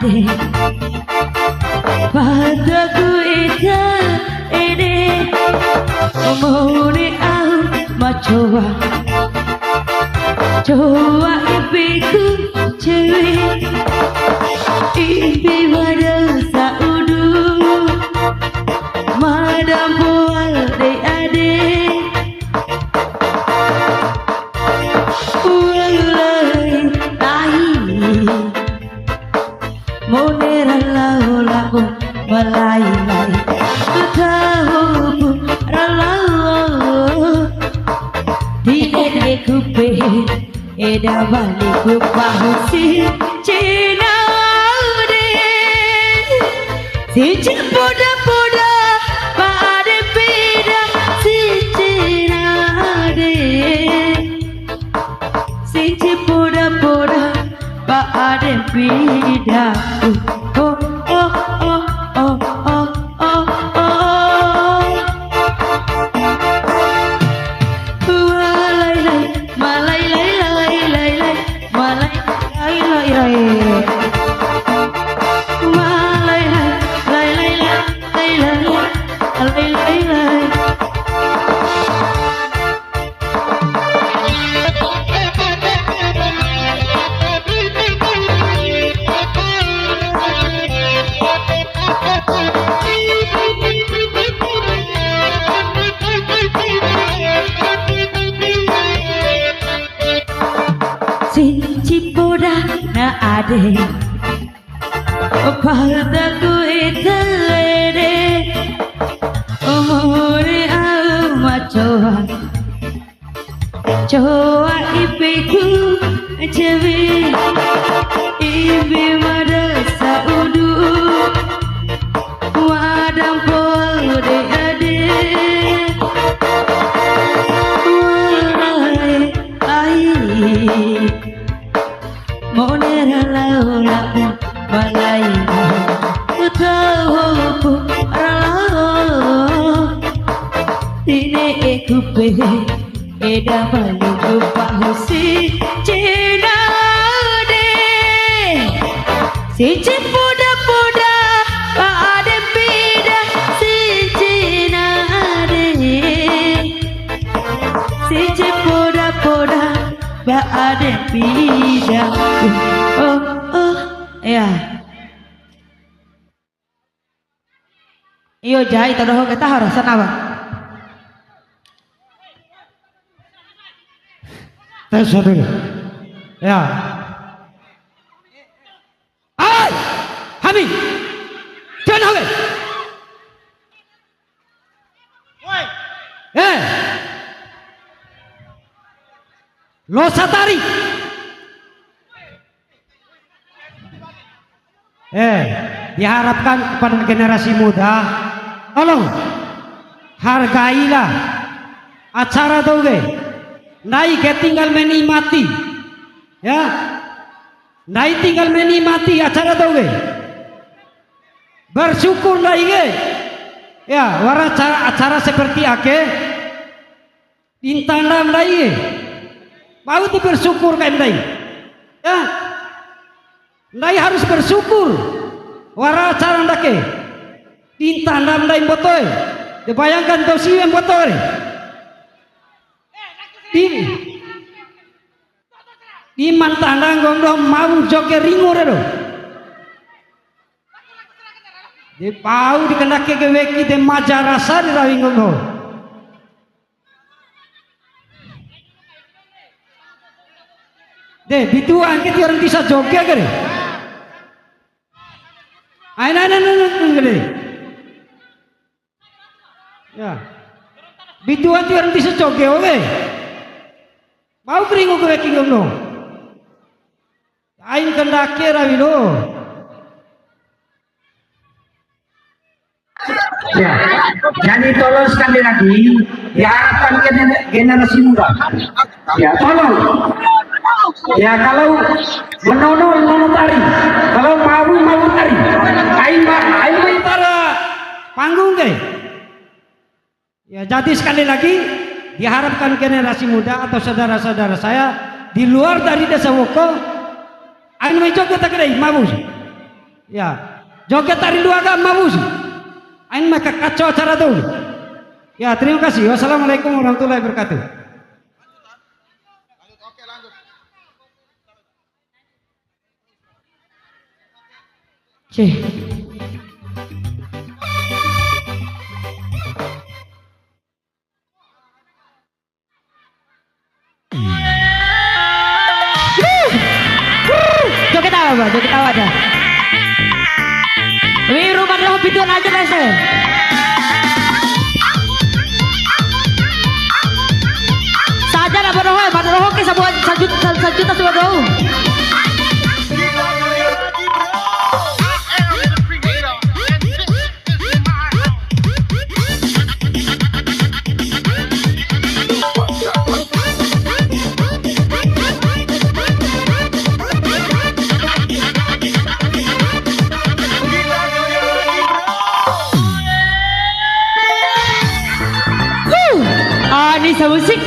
ade padaku ita ede omone au macoba coba ipiku cewek ipi pada saudu madam bual de ade ulai tahi monera lau lau malai lai tahu ralau di kupe eda balik kupahusi cina de si poda poda pada peda si cina de si poda poda pada peda oh oh oh oh oh oh oh malai lai lai lai lai malai lai lai lai malai lai lai lai lai lai lai Sinci poda na ade padaku ita ede omore au macoa coa ipiku cewe ibi mada saudu wadam pode ade monera lau lau malai tahu ralau tine ekupe eda balik kupahusi cina de si poda poda pada peda si cina de si poda poda pada peda oh oh ya iyo jai tadoh kita harus apa tes dulu ya ay Hami jangan hole lo satari diharapkan kepada generasi muda tolong hargailah acara doge naik tinggal menikmati ya naik tinggal menikmati acara doge bersyukur naik ya warna acara seperti ake intandam naik mau tuh bersyukur kayak naik ya naik harus bersyukur warna acara ndake intandam naik botol dibayangkan tuh sih yang botol di mantandang gondong mau joge ringo redo di pau dikenake geweki de maja rasa di rawing gondong deh bitu angket orang bisa joge gede ayo gede ya bitu anti orang bisa joge oke mau keringo geweki gondong ain kendake rawilo ya jadi tolong sekali lagi diharapkan generasi muda ya tolong ya kalau menono tari kalau mau tari ain tara panggung deh ya jadi sekali lagi diharapkan generasi muda atau saudara-saudara saya di luar dari desa Woko ain mencok kita kedai mabus Ya, joget tari dua agama bus. Ain maka kacau acara tuh. Ya, terima kasih. Wassalamualaikum warahmatullahi wabarakatuh. Cih. Joget apa, Pak? Joget apa dah? Wih, rumah lo pituan aja lah, saya. Saja lah bodoh ke sebuah sejuta sebuah doh. Anissa musik.